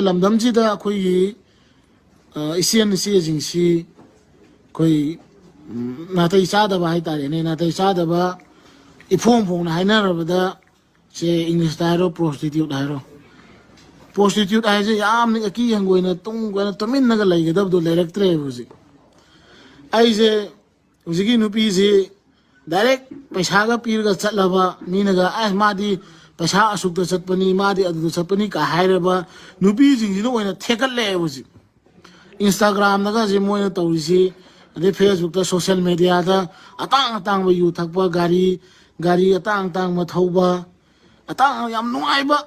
ꯂꯝꯗꯝꯁꯤꯗ ꯑꯩꯈꯣꯏꯒꯤ ꯏꯆꯦꯟ ꯏꯆꯦꯁꯤꯡꯁꯤ ꯑꯩꯈꯣꯏ ꯅꯥꯇꯩ ꯆꯥꯗꯕ ꯍꯥꯏꯇꯥꯔꯦꯅꯦ ꯅꯥꯇꯩ ꯆꯥꯗꯕ ꯏꯐꯣꯡ ꯐꯣꯡꯅ ꯍꯥꯏꯅꯔꯕꯗ ꯁꯦ ꯏꯪꯂꯤꯁꯇ ꯍꯥꯏꯔꯣ ꯄ꯭ꯔꯣꯁꯇꯤꯇ꯭ꯌꯨꯠ ꯍꯥꯏꯔꯣ ꯄ꯭ꯔꯣꯁꯇꯤꯇ꯭ꯌꯨꯠ ꯍꯥꯏꯁꯦ ꯌꯥꯝꯅ ꯑꯀꯤ ꯍꯪꯒꯣꯏꯅ ꯇꯨꯃꯤꯟꯅꯒ ꯂꯩꯒꯗꯕꯗꯣ ꯂꯩꯔꯛꯇ꯭ꯔꯦꯕ ꯍꯧꯖꯤꯛ ꯑꯩꯁꯦ ꯍꯧꯖꯤꯛꯀꯤ ꯅꯨꯄꯤꯁꯤ ꯗꯥꯏꯔꯦꯛ ꯄꯩꯁꯥꯒ ꯄꯤꯔꯒ ꯆꯠꯂꯕ ꯃꯤꯅꯒ ꯃꯥꯗꯤ ꯄꯩꯁꯥ ꯑꯁꯨꯛꯇ ꯆꯠꯄꯅꯤ ꯃꯥꯗꯤ ꯑꯗꯨꯗ ꯆꯠꯄꯅꯤ ꯀ ꯍꯥꯏꯔꯕ ꯅꯨꯄꯤꯁꯤꯡꯁꯤꯅ ꯑꯣꯏꯅ ꯊꯦꯛꯀꯠꯂꯛꯑꯦꯕ ꯍꯧꯖꯤꯛ ꯏꯟꯁꯇꯥꯒ꯭ꯔꯥꯝꯗꯒꯁꯦ ꯃꯣꯏꯅ ꯇꯧꯔꯤꯁꯤ ꯑꯗꯩ ꯐꯦꯁꯕꯨꯛꯇ ꯁꯣꯁꯤꯌꯦꯜ ꯃꯦꯗꯤꯌꯥꯗ ꯑꯇꯥꯡ ꯑꯇꯥꯡꯕ ꯌꯨ ꯊꯛꯄ ꯒꯥꯔꯤ ꯑꯇꯥꯡ ꯑꯇꯥꯡꯕ ꯊꯧꯕ ꯌꯥꯝ ꯅꯨꯡꯉꯥꯏꯕ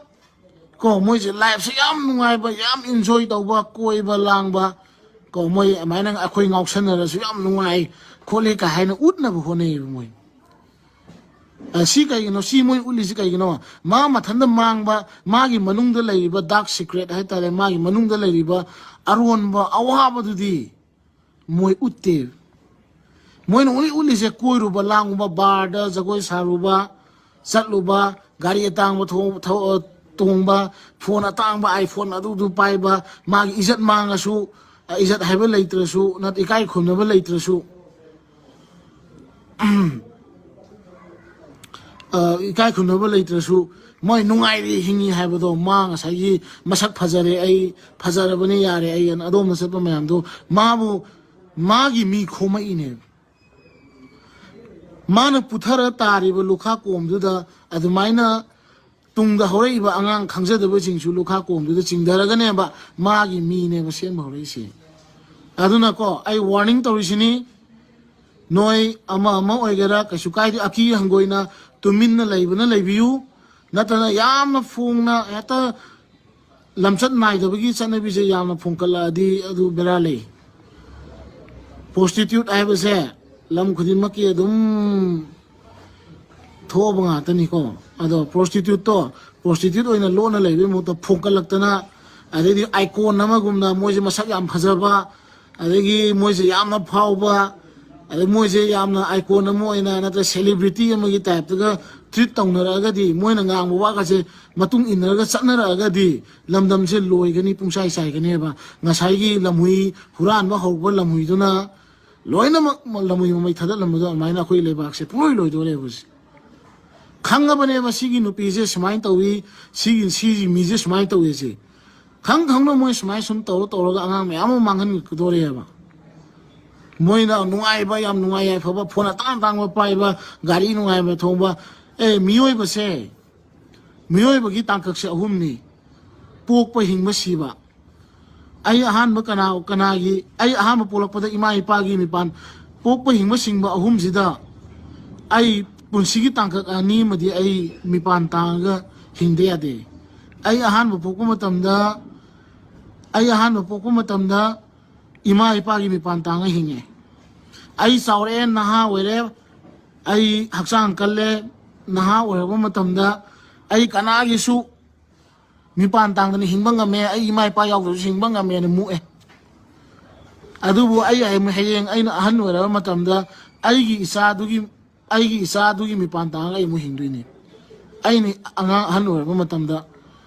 ꯀꯣ ꯃꯣꯏꯁꯦ ꯂꯥꯏꯐꯁꯦ ꯌꯥꯝ ꯅꯨꯡꯉꯥꯏꯕ ꯌꯥꯝ ꯏꯟꯖꯣꯏ ꯇꯧꯕ ꯀꯣꯏꯕ ꯂꯥꯡꯕ ꯀꯣ ꯃꯣꯏ ꯑꯗꯨꯃꯥꯏꯅ ꯑꯩꯈꯣꯏ ꯉꯥꯎꯁꯟꯅꯔꯁꯨ ꯌꯥꯝ ꯅꯨꯡꯉꯥꯏ ꯈꯣꯠꯂꯤ ꯀ ꯍꯥꯏꯅ ꯎꯠꯅꯕ ꯍꯣꯠꯅꯩꯌꯦꯕ ꯃꯣꯏ ꯁꯤ ꯀꯩꯒꯤꯅꯣ ꯁꯤ ꯃꯣꯏ ꯎꯠꯂꯤꯁꯤ ꯀꯩꯒꯤꯅꯣ ꯃꯥ ꯃꯊꯟꯇ ꯃꯥꯡꯕ ꯃꯥꯒꯤ ꯃꯅꯨꯡꯗ ꯂꯩꯔꯤꯕ ꯗꯥꯔꯛ ꯁꯤꯀ꯭ꯔꯦꯠ ꯍꯥꯏꯇꯥꯔꯦ ꯃꯥꯒꯤ ꯃꯅꯨꯡꯗ ꯂꯩꯔꯤꯕ ꯑꯔꯣꯟꯕ ꯑꯋꯥꯕꯗꯨꯗꯤ ꯃꯣꯏ ꯎꯠꯇꯦ ꯃꯣꯏꯅ ꯎꯠꯂꯤꯁꯦ ꯀꯣꯏꯔꯨꯕ ꯂꯥꯡꯉꯨꯕ ꯕꯥꯔꯗ ꯖꯒꯣꯏ ꯁꯥꯔꯨꯕ ꯆꯠꯂꯨꯕ ꯒꯥꯔꯤ ꯑꯇꯥꯡꯕ ꯇꯣꯡꯕ ꯐꯣꯟ ꯑꯇꯥꯡꯕ ꯑꯥꯏꯐꯣꯟ ꯑꯗꯨꯗꯨ ꯄꯥꯏꯕ ꯃꯥꯒꯤ ꯏꯖꯠ ꯃꯥꯡꯉꯁꯨ ꯏꯖꯠ ꯍꯥꯏꯕ ꯂꯩꯇ꯭ꯔꯁꯨ ꯏꯀꯥꯏ ꯈꯨꯝꯅꯕ ꯂꯩꯇ꯭ꯔꯁꯨ ꯏꯀꯥꯏ ꯈꯨꯝꯅꯕ ꯂꯩꯇ꯭ꯔꯁꯨ ꯃꯣꯏ ꯅꯨꯡꯉꯥꯏꯔꯤ ꯍꯤꯡꯉꯤ ꯍꯥꯏꯕꯗꯣ ꯃꯥ ꯉꯁꯥꯏꯒꯤ ꯃꯁꯛ ꯐꯖꯔꯦ ꯑꯩ ꯐꯖꯔꯕꯅꯤ ꯌꯥꯔꯦ ꯑꯩ ꯑꯗꯣꯝꯗ ꯆꯠꯄ ꯃꯌꯥꯝꯗꯣ ꯃꯥꯕꯨ ꯃꯥꯒꯤ ꯃꯤ ꯈꯣꯝꯃꯛꯏꯅꯦꯕ ꯃꯥꯅ ꯄꯨꯊꯔ ꯇꯥꯔꯤꯕ ꯂꯨꯈꯥ ꯀꯣꯝꯗꯨꯗ ꯑꯗꯨꯃꯥꯏꯅ ꯇꯨꯡꯗ ꯍꯧꯔꯛꯏꯕ ꯑꯉꯥꯡ ꯈꯪꯖꯗꯕꯁꯤꯡꯁꯨ ꯂꯨꯈꯥ ꯀꯣꯝꯗꯨꯗ ꯆꯤꯡꯊꯔꯒꯅꯦꯕ ꯃꯥꯒꯤ ꯃꯤꯅꯦꯕ ꯁꯦꯝꯕ ꯍꯧꯔꯛꯏꯁꯦ ꯑꯗꯨꯅꯀꯣ ꯑꯩ ꯋꯥꯔꯅꯤꯡ ꯇꯧꯔꯤꯁꯤꯅꯤ ꯅꯣꯏ ꯑꯃ ꯑꯣꯏꯒꯦꯔꯥ ꯀꯩꯁꯨ ꯀꯥꯏꯗꯦ ꯑꯀꯤ ꯍꯪꯒꯣꯏꯅ ꯇꯨꯃꯤꯟꯅ ꯂꯩꯕꯅ ꯂꯩꯕꯤꯌꯨ ꯅꯠꯇꯅ ꯌꯥꯝꯅ ꯐꯣꯡꯅ ꯍꯦꯛꯇ ꯂꯝꯆꯠ ꯅꯥꯏꯗꯕꯒꯤ ꯆꯠꯅꯕꯤꯁꯦ ꯌꯥꯝꯅ ꯐꯣꯡꯀꯠꯂꯛꯑꯗꯤ ꯑꯗꯨ ꯕꯦꯔꯥ ꯂꯩ ꯄ꯭ꯔꯣꯁꯇꯤꯇ꯭ꯌꯨꯠ ꯍꯥꯏꯕꯁꯦ ꯂꯝ ꯈꯨꯗꯤꯡꯃꯛꯀꯤ ꯑꯗꯨꯝ ꯊꯣꯛꯑꯕ ꯉꯥꯛꯇꯅꯤꯀꯣ ꯑꯗꯣ ꯄ꯭ꯔꯣꯁꯇꯤꯇ꯭ꯌꯨꯠ ꯑꯣꯏꯅ ꯂꯣꯟꯅ ꯂꯩꯕꯒꯤ ꯃꯍꯨꯠꯇ ꯐꯣꯡꯀꯠꯂꯛꯇꯅ ꯑꯗꯩꯗꯤ ꯑꯥꯏꯀꯣꯟ ꯑꯃꯒꯨꯝꯅ ꯃꯣꯏꯁꯦ ꯃꯁꯛ ꯌꯥꯝ ꯐꯖꯕ ꯑꯗꯒꯤ ꯃꯣꯏꯁꯦ ꯌꯥꯝꯅ ꯐꯥꯎꯕ ꯑꯗꯩ ꯃꯣꯏꯁꯦ ꯌꯥꯝꯅ ꯑꯥꯏꯀꯣꯟ ꯑꯃ ꯑꯣꯏꯅ ꯅꯠꯇ꯭ꯔꯒ ꯁꯦꯂꯤꯕ꯭रिꯇꯤ ꯑꯃꯒꯤ ꯇꯥꯏꯞꯇꯒ ꯇ꯭ꯔꯤꯠ ꯇꯧꯅꯔꯛꯑꯒꯗꯤ ꯃꯣꯏꯅ ꯉꯥꯡꯕ ꯋꯥꯒꯁꯦ ꯃꯇꯨꯡ ꯏꯟꯅꯔꯒ ꯆꯠꯅꯔꯛꯑꯒꯗꯤ ꯂꯝꯗꯝꯁꯦ ꯂꯣꯏꯒꯅꯤ ꯄꯨꯡꯆꯥꯏ ꯆꯥꯏꯒꯅꯦꯕ ꯉꯁꯥꯏꯒꯤ ꯂꯝꯍꯨꯏ ꯍꯨꯔꯥꯟꯕ ꯍꯧꯕ ꯂꯝꯍꯨꯏꯗꯨꯅ ꯂꯣꯏꯅꯃꯛ ꯂꯝꯍꯨꯏ ꯃꯃꯩ ꯊꯥꯗꯠꯂꯝꯕꯗꯣ ꯑꯗꯨꯃꯥꯏꯅ ꯑꯩꯈꯣꯏ ꯂꯩꯕꯥꯛꯁꯦ ꯄꯨꯡꯂꯣꯏ ꯂꯣꯏꯗꯣꯔꯦꯕ ꯍꯧꯖꯤꯛ ꯈꯪꯉꯕꯅꯦꯕ ꯁꯤꯒꯤ ꯅꯨꯄꯤꯁꯦ ꯁꯨꯃꯥꯏꯅ ꯇꯧꯏ ꯁꯤꯒꯤ ꯃꯤꯁꯦ ꯁꯨꯃꯥꯏꯅ ꯇꯧꯏꯁꯦ ꯈꯪꯅ ꯃꯣꯏ ꯁꯨꯃꯥꯏꯅ ꯁꯨꯝ ꯇꯧꯔꯒ ꯑꯉꯥꯡ ꯃꯌꯥꯝ ꯑꯃ ꯃꯥꯡꯍꯟꯒꯗꯣꯔꯦꯕ ꯃꯣꯏꯅ ꯅꯨꯡꯉꯥꯏꯕ ꯌꯥꯝ ꯅꯨꯡꯉꯥꯏ ꯌꯥꯏꯐꯕ ꯐꯣꯟ ꯑꯇꯥꯡꯕ ꯄꯥꯏꯕ ꯒꯥꯔꯤ ꯅꯨꯡꯉꯥꯏꯕ ꯊꯧꯕ ꯃꯤꯑꯣꯏꯕꯒꯤ ꯇꯥꯡꯀꯛꯁꯦ ꯑꯍꯨꯝꯅꯤ ꯄꯣꯛꯄ ꯍꯤꯡꯕ ꯁꯤꯕ ꯑꯩ ꯑꯍꯥꯟꯕ ꯄꯣꯛꯂꯛꯄꯗ ꯏꯃꯥ ꯏꯄꯥꯒꯤ ꯃꯤꯄꯥꯟ ꯄꯣꯛꯄ ꯍꯤꯡꯕ ꯁꯤꯡꯕ ꯑꯍꯨꯝꯁꯤꯗ ꯑꯩ ꯄꯨꯟꯁꯤꯒꯤ ꯇꯥꯡꯀꯛ ꯑꯅꯤ ꯑꯃꯗꯤ ꯑꯩ ꯃꯤꯄꯥꯟ ꯇꯥꯡꯉꯒ ꯍꯤꯡꯗ ꯌꯥꯗꯦ ꯑꯩ ꯑꯍꯥꯟꯕ ꯄꯣꯛꯄ ꯃꯇꯝꯗ ꯏꯃꯥ ꯏꯄꯥꯒꯤ ꯃꯤꯄꯥꯟ ꯇꯥꯡꯉ ꯍꯤꯡꯉꯦ ꯑꯩ ꯆꯥꯎꯔꯛꯑꯦ ꯅꯍꯥ ꯑꯣꯏꯔꯦ ꯑꯩ ꯍꯛꯆꯥꯡ ꯀꯜꯂꯦ ꯅꯍꯥ ꯑꯣꯏꯔꯕ ꯃꯇꯝꯗ ꯑꯩ ꯀꯅꯥꯒꯤꯁꯨ ꯃꯤꯄꯥꯟ ꯇꯥꯡꯗꯅ ꯍꯤꯡꯕ ꯉꯝꯃꯦ ꯑꯩ ꯏꯃꯥ ꯏꯄꯥ ꯌꯥꯎꯗ꯭ꯔꯁꯨ ꯍꯤꯡꯕ ꯉꯝꯃꯦꯅ ꯃꯨꯛꯑꯦ ꯑꯗꯨꯕꯨ ꯍꯌꯦꯡ ꯑꯩꯅ ꯑꯍꯟ ꯑꯣꯏꯔꯕ ꯃꯇꯝꯗ ꯑꯩꯒꯤ ꯏꯆꯥꯗꯨꯒꯤ ꯃꯤꯄꯥꯟ ꯇꯥꯡꯉꯒ ꯑꯩ ꯑꯃꯨꯛ ꯍꯤꯡꯗꯣꯏꯅꯦ ꯑꯩꯅ ꯑꯍꯟ ꯑꯣꯏꯔꯕ ꯃꯇꯝꯗ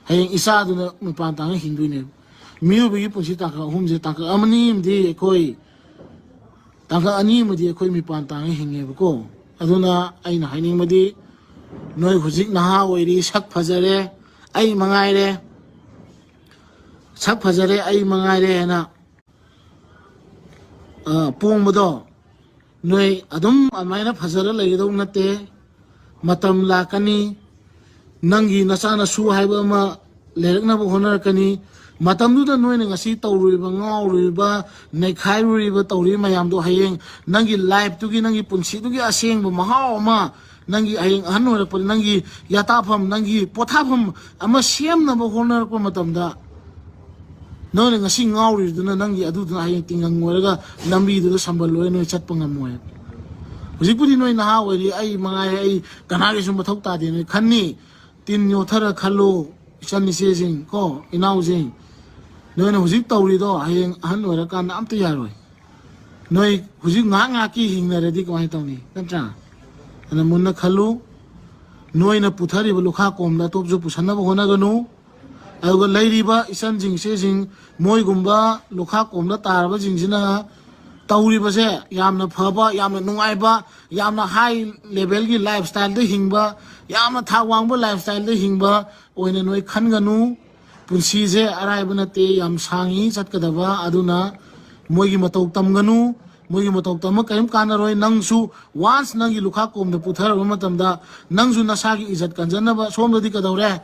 ꯍꯌꯦꯡ ꯏꯆꯥꯗꯨꯅ ꯃꯤꯄꯥꯟ ꯇꯥꯡꯉꯒ ꯍꯤꯡꯗꯣꯏꯅꯦꯕ ꯃꯤꯑꯣꯏꯕꯒꯤ ꯄꯨꯟꯁꯤ ꯇꯥꯡꯀꯛ ꯑꯍꯨꯝꯁꯦ ꯇꯥꯡꯀꯛ ꯑꯅꯤ ꯑꯃꯗꯤ ꯑꯩꯈꯣꯏ ꯃꯤꯄꯥꯟ ꯇꯥꯡꯉꯒ ꯍꯤꯡꯉꯦꯕꯀꯣ ꯑꯗꯨꯅ ꯑꯩꯅ ꯍꯥꯏꯅꯤꯡꯕꯗꯤ ꯅꯣꯏ ꯍꯧꯖꯤꯛ ꯅꯍா ꯑꯣꯏꯔꯤ ꯁꯛ ꯐꯖꯔꯦ ꯑꯩ ꯃꯉꯥꯏꯔꯦ ꯍꯥꯏꯅ ꯄꯣꯡꯕꯗꯣ ꯅꯣꯏ ꯑꯗꯨꯝ ꯑꯗꯨꯃꯥꯏꯅ ꯐꯖꯔ ꯂꯩꯒꯗꯧ ꯅꯠꯇꯦ ꯃꯇꯝ ꯂꯥꯛꯀꯅꯤ ꯅꯪꯒꯤ ꯅꯆꯥꯅꯁꯨ ꯍꯥꯏꯕ ꯑꯃ ꯂꯩꯔꯛꯅꯕ ꯍꯣꯠꯅꯔꯛꯀꯅꯤ ꯃꯇꯝꯗꯨꯗ ꯅꯣꯏꯅ ꯉꯁꯤ ꯇꯧꯔꯨꯔꯤꯕ ꯉꯥꯎꯔꯨꯔꯤꯕ ꯅꯩꯈꯥꯏꯔꯨꯔꯤꯕ ꯇꯧꯔꯤꯕ ꯃꯌꯥꯝꯗꯣ ꯍꯌꯦꯡ ꯅꯪꯒꯤ ꯂꯥꯏꯐꯇꯨꯒꯤ ꯅꯪꯒꯤ ꯄꯨꯟꯁꯤꯗꯨꯒꯤ ꯑꯁꯦꯡꯕ ꯃꯍꯥꯎ ꯑꯃ ꯅꯪꯒꯤ hayeng ꯑꯍꯟ ꯑꯣꯏꯔꯛꯄꯗ ꯅꯪꯒꯤ ꯌꯥꯇꯥꯐꯝ ꯅꯪꯒꯤ ꯄꯣꯊꯥꯐꯝ ꯑꯃ ꯁꯦꯝꯅꯕ ꯍꯣꯠꯅꯔꯛꯄ ꯃꯇꯝꯗ ꯅꯣꯏꯅ ꯉꯁꯤ ꯉꯥꯎꯔꯤꯗꯨꯅ ꯅꯪꯒꯤ ꯑꯗꯨꯗꯨꯅ hayeng ꯇꯤꯡꯒꯪ ꯑꯣꯏꯔꯒ ꯂꯝꯕꯤꯗꯨꯗ ꯁꯝꯕꯜ ꯑꯣꯏꯔ ꯅꯣꯏ ꯆꯠꯄ ꯉꯝꯃꯣꯏ ꯍꯧꯖꯤꯛꯄꯨꯗꯤ ꯅꯣꯏ ꯅꯍꯥ ꯑꯣꯏꯔꯤ ꯑꯩ ꯃꯉꯥꯏꯔꯦ ꯑꯩ ꯀꯅꯥꯒꯤꯁꯨ ꯃꯊꯧ ꯇꯥꯗꯦ ꯅꯣꯏ ꯈꯟꯅꯤ ꯇꯤꯟ ꯌꯣꯠꯊꯔ ꯈꯜꯂꯨ ꯏꯆꯟ ꯏꯆꯦꯁꯤꯡ ꯀꯣ ꯏꯅꯥꯎꯁꯤꯡ ꯅꯣꯏꯅ ꯍꯧꯖꯤꯛ ꯇꯧꯔꯤꯗꯣ hayeng ꯑꯍꯟ ꯑꯣꯏꯔꯀꯥꯟꯗ ꯑꯝꯇ ꯌꯥꯔꯣꯏ ꯅꯣꯏ ꯍꯧꯖꯤꯛ ꯉꯥꯏꯍꯥꯛꯀꯤ ꯍꯤꯡꯅꯔꯗꯤ ꯀꯃꯥꯏꯅ ꯇꯧꯅꯤ ꯅꯠꯇ꯭ꯔꯥ ꯑꯗꯨꯅ ꯃꯨꯟꯅ ꯈꯜꯂꯨ ꯅꯣꯏꯅ ꯄꯨꯊꯔꯤꯕ ꯂꯨꯈꯥ ꯀꯣꯝꯗ ꯑꯇꯣꯞꯄꯁꯨ ꯄꯨꯁꯟꯅꯕ ꯍꯣꯠꯅꯒꯅꯨ ꯑꯗꯨꯒ ꯂꯩꯔꯤꯕ ꯏꯆꯟꯁꯤꯡꯁꯤꯡ ꯃꯣꯏꯒꯨꯝꯕ ꯂꯣꯛꯈꯥꯛ ꯀꯣꯝꯗ ꯇꯥꯔꯕꯁꯤꯡꯁꯤꯅ ꯇꯧꯔꯤꯕꯁꯦ ꯌꯥꯝꯅ ꯐꯕ ꯌꯥꯝꯅ ꯅꯨꯡꯉꯥꯏꯕ ꯌꯥꯝꯅ ꯍꯥꯏ ꯂꯦꯚꯦꯜꯒꯤ ꯂꯥꯏꯐ ꯁ꯭ꯇꯥꯏꯜꯗ ꯍꯤꯡꯕ ꯌꯥꯝꯅ ꯊꯥꯛ ꯋꯥꯡꯕ ꯂꯥꯏꯐ ꯁ꯭ꯇꯥꯏꯜꯗ ꯍꯤꯡꯕ ꯑꯣꯏꯅ ꯅꯣꯏ ꯈꯟꯒꯅꯨ ꯄꯨꯟꯁꯤꯁꯦ ꯑꯔꯥꯏꯕ ꯅꯠꯇꯦ ꯌꯥꯝ ꯁꯥꯡꯉꯤ ꯆꯠꯀꯗꯕ ꯑꯗꯨꯅ ꯃꯣꯏꯒꯤ ꯃꯇꯧ ꯇꯝꯒꯅꯨ ꯃꯣꯏꯒꯤ ꯃꯇꯧ ꯇꯝꯃ ꯀꯔꯤꯝ ꯀꯥꯟꯅꯔꯣꯏ ꯅꯪꯁꯨ ꯋꯥꯟꯁ ꯅꯪꯒꯤ ꯂꯨꯈꯥꯛ ꯀꯣꯝꯗ ꯄꯨꯊꯔꯕ ꯃꯇꯝꯗ ꯅꯪꯁꯨ ꯅꯁꯥꯒꯤ ꯏꯖꯠ ꯀꯟꯖꯅꯕ ꯁꯣꯝꯗꯗꯤ ꯀꯩꯗꯧꯔꯦ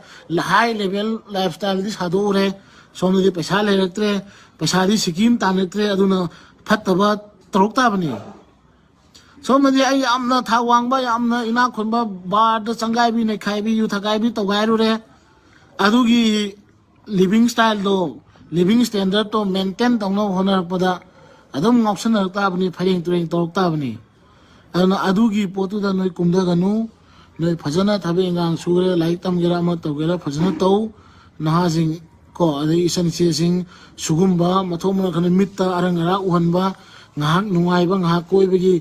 ꯍꯥꯏ ꯂꯦꯚꯦꯜ ꯂꯥꯏꯐ ꯁ꯭ꯇꯥꯏꯜꯗꯤ ꯁꯥꯗꯣꯛꯎꯔꯦ ꯁꯣꯝꯗꯗꯤ ꯄꯩꯁꯥ ꯂꯩꯔꯛꯇ꯭ꯔꯦ ꯄꯩꯁꯥꯗꯤ ꯁꯤꯀꯤꯝ ꯇꯥꯟꯅꯛꯇ꯭ꯔꯦ ꯑꯗꯨꯅ ꯐꯠꯇꯕ ꯇꯧꯔꯛ ꯇꯥꯕꯅꯤ ꯁꯣꯝꯗꯗꯤ ꯑꯩ ꯌꯥꯝꯅ ꯊꯥꯛ ꯋꯥꯡꯕ ꯌꯥꯝꯅ ꯏꯅꯥꯛ ꯈꯨꯟꯕ ꯕꯥꯔꯗ ꯆꯪꯒꯥꯏꯕꯤ ꯅꯩꯈꯥꯏꯕꯤ ꯌꯨ ꯊꯛꯒꯥꯏꯕꯤ ꯇꯧꯒꯥꯏꯔꯨꯔꯦ ꯑꯗꯨꯒꯤ ꯂꯤꯕꯤꯡ ꯁ꯭ꯇꯥꯏꯜꯗꯣ ꯂꯤꯕꯤꯡ ꯁ꯭ꯇꯦꯟꯗꯔꯗꯇꯣ ꯃꯦꯟꯇꯦꯟ ꯇꯧꯅꯕ ꯍꯣꯠꯅꯔꯛꯄꯗ ꯑꯗꯨꯝ ꯉꯥꯎꯁꯟꯅꯔꯛ ꯇꯥꯕꯅꯤ ꯐꯩꯔꯦꯡ ꯇꯨꯔꯦꯡ ꯇꯧꯔꯛ ꯇꯥꯕꯅꯤ ꯑꯗꯨꯅ ꯑꯗꯨꯒꯤ ꯄꯣꯠꯇꯨꯗ ꯅꯣꯏ ꯀꯨꯝꯊꯒꯅꯨ ꯅꯣꯏ ꯐꯖꯅ ꯊꯕꯛ ꯏꯟꯈꯥꯡ ꯁꯨꯒꯦꯔꯥ ꯂꯥꯏꯔꯤꯛ ꯇꯝꯒꯦꯔꯥ ꯑꯃ ꯇꯧꯒꯦꯔꯥ ꯐꯖꯅ ꯇꯧ ꯅꯍꯥꯁꯤꯡ ꯀꯣ ꯑꯗꯩ ꯏꯆꯟ ꯏꯆꯦꯁꯤꯡ ꯁꯤꯒꯨꯝꯕ ꯃꯊꯣꯡ ꯃꯔꯝ ꯈꯪꯗꯅ ꯃꯤꯠꯇ ꯑꯔꯪ ꯑꯔꯥꯛ ꯎꯍꯟꯕ ꯉꯥꯏꯍꯥꯛ ꯅꯨꯡꯉꯥꯏꯕ ꯉꯥꯏꯍꯥꯛ ꯀꯣꯏꯕꯒꯤ